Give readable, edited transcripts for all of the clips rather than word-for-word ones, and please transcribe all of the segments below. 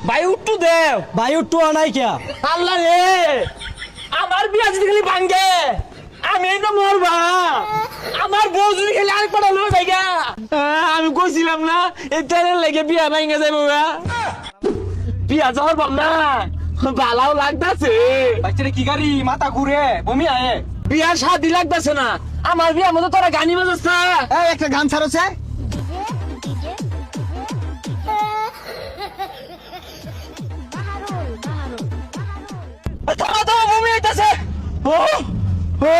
ভাই উঠটু দেও। ভাই উঠটু আনাই কিয়া আল্লাহ রে, আমার বিয়া যদি খালি ভাঙ্গে আমি তো মরবা। আমার বউ যদি খালি আরেক পাটা লো জায়গা। আমি কইছিলাম না এই তেলের লেগে বিয়া ভাঙ্গে যাইব। বিয়া যাওয়ার ভাব না ভালাও লাগতাছে। বাচ্চারে কি গাড়ি মাথা ঘুরে বমি আয়ে। বিয়ার শাদি লাগতাছে না, আমার বিয়ার মধ্যে তোরা গানি বাজাস না। এই একটা গান ছাড়ছে। থামা থামা, বমি আইতাছে। ও ও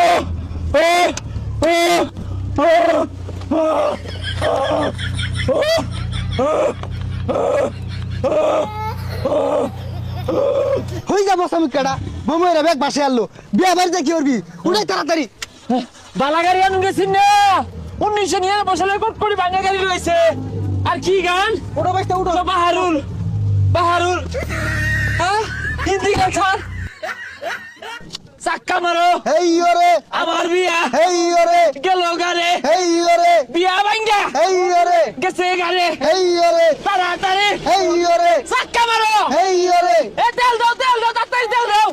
হই যাব সামিত কাটা বমইরা ব্যাগ বাসে আনলো বিয়া বাড়িতে কি করবি উড়াই তাড়াতাড়ি। বালাগাড়ি আনুন গেছিন না, 1999 সালে কট করে ভাঙা গাড়ি রয়েছে। আর কি গান? ওটা বাইতে উঠো। বাহারুল বাহারুল। হ্যাঁ, হিন্দি গান ছাড়। চাক্কা মারো। হেই ওরে আমার বিয়া হেই ওরে গেল গারে। হেই ওরে বিয়া ভাঙ্গা হেই ওরে গেছে গারে। হেই ওরে তাড়াতাড়ি হেই ওরে চাক্কা মারো। হেই ওরে এ তেল দাও তাড়াতাড়ি তেল দাও।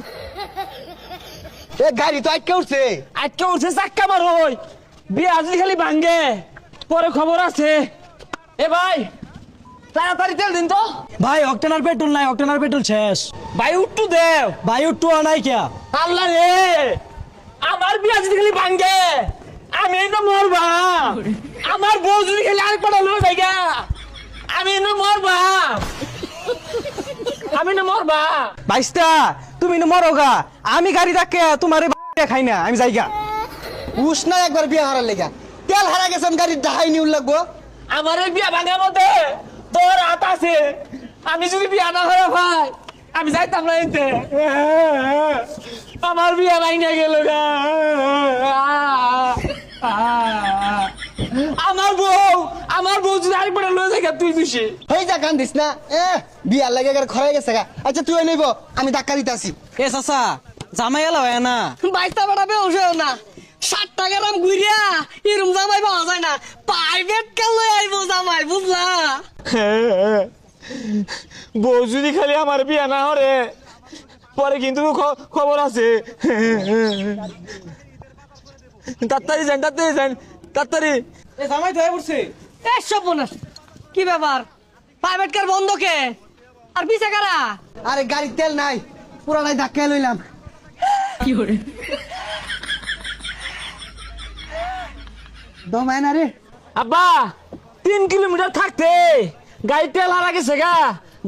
এ গাড়ি তো আটকে উঠছে। আজকে উঠছে চাক্কা মারো। বিয়া যদি খালি ভাঙ্গে পরে খবর আছে। এ ভাই তাড়াতাড়ি তেল দিন তো। ভাই অক্টেনার পেট্রোল নাই, অক্টেনার পেট্রোল শেষ। ভাই উঠটু দেও। ভাই উঠটু আনাই কিয়া আল্লাহ রে, আমার বিয়া যদি খালি ভাঙ্গে আমি তো মরবা। আমার বউ যদি খালি আরেক পাটা লো জায়গা আমি না মরবা। আমি না মরবা। বাইস্তা তুমি না মরোগা, আমি গাড়ি রাখে তোমারে খাই না, আমি যাইগা। উস না একবার বিয়া হারার লেগা তেল হারা গেছেন গাড়ির ডাহাই নিউল লাগবো। আমার এই বিয়া ভাঙার মধ্যে তোর হাত আছে। আমি যদি বিয়া না হয় ভাই আমি যাইতাম না এতে। আমার বিয়া ভাঙা গেল গা। আমার বউ যদি আরেকবার লয়ে যায় তুই খুশি হই যা গান দিস না। বিয়ার লাগে খরাই গেছে গা। আচ্ছা তুই নেব, আমি ধাক্কা দিতাছি। এ চাচা জামাই এলা হয় না বাইশটা বেটা বেউসেও না 60 টাকা দাম ঘুরিয়া এরম জামাই পাওয়া যায় না। প্রাইভেট কার লই আইবো জামাই, বুঝলা? বউ যদি খালি আমার বিয়া না হরে পরে কিন্তু খবর আছে। তাড়াতাড়ি যান তাড়াতাড়ি। এ জামাই ধরে পড়ছে। এ সর্বনাশ, কি ব্যাপার? প্রাইভেট কার বন্ধ কে? আর পিছে কারা? আরে গাড়ির তেল নাই, পুরানাই ধাক্কা লইলাম। দমায় না রে। আব্বা 3 কিলোমিটার থাকতে গাড়ি তেল হারা গেছে গা,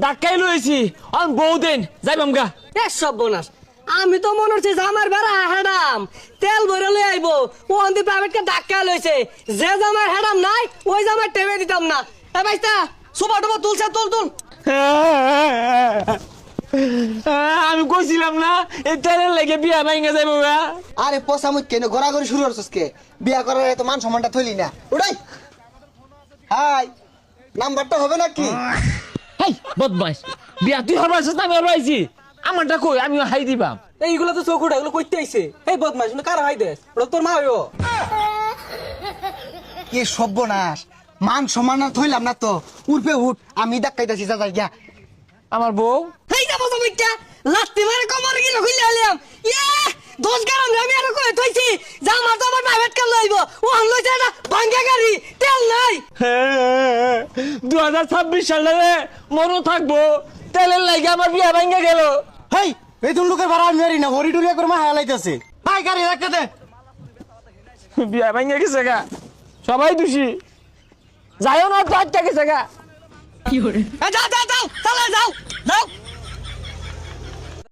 ধাক্কাই লইছি। অন বহুদিন যাইবাম গা। এ সর্বনাশ, আমি তো মনে হচ্ছে জামার বেড়া হেডাম তেল ভরে লই আইবো। ও অন্তি প্রাইভেট কার ধাক্কা লইছে। যে জামার হেডাম নাই ওই জামার টেবে দিতাম না। এ বাইস্তা সুপার টুপার তুলছে, তুল। আমি কইছিলাম না এই তেলের লেগে বিয়া ভাঙা যাইব গা। আরে পচা মুখ কেন ঘোরাঘুরি শুরু করছিস কে? বিয়া করার এত মান সম্মানটা থইলি না। উড়াই হাই নাম্বারটা হবে নাকি? হাই বদমাইশ, বিয়া তুই হরবাইছিস না আমি হরবাইছি? আমারটা কই, আমিও হাই দিবাম। এইগুলো তো চোখ উঠা, এগুলো কইতে আইছে। এই বদমাইশ কার হাই দেস? ওটা তোর মা হইও। কি সর্বনাশ, মান সম্মান না থইলাম না তো। উঠবে উঠ, আমি ধাক্কাইতাছি যা যাই গিয়া। আমার বউ হেই যাবো জামাইটা লাস্তি মারে কমর গিয়ে খুলে আইলাম। ইয়ে 10 গ্রাম আমি আর কই থইছি জামার তো আমার প্রাইভেট কার লইবো। ও আন লইছে না ভাঙ্গা গাড়ি, তেল নাই। 2026 সালে মনো থাকবো তেলের লাগে আমার বিয়া ভাঙা গেল। হেই এই তুমি লোকের ভাড়া আমি মারি না, হরি টুরিয়া করে মা হালাইতেছে। হাই গাড়ি রাখতে দে। বিয়া ভাঙা গেছে গা, সবাই দোষী। যাইও না তো আটটা গেছে গা। এ যাও চালা যাও।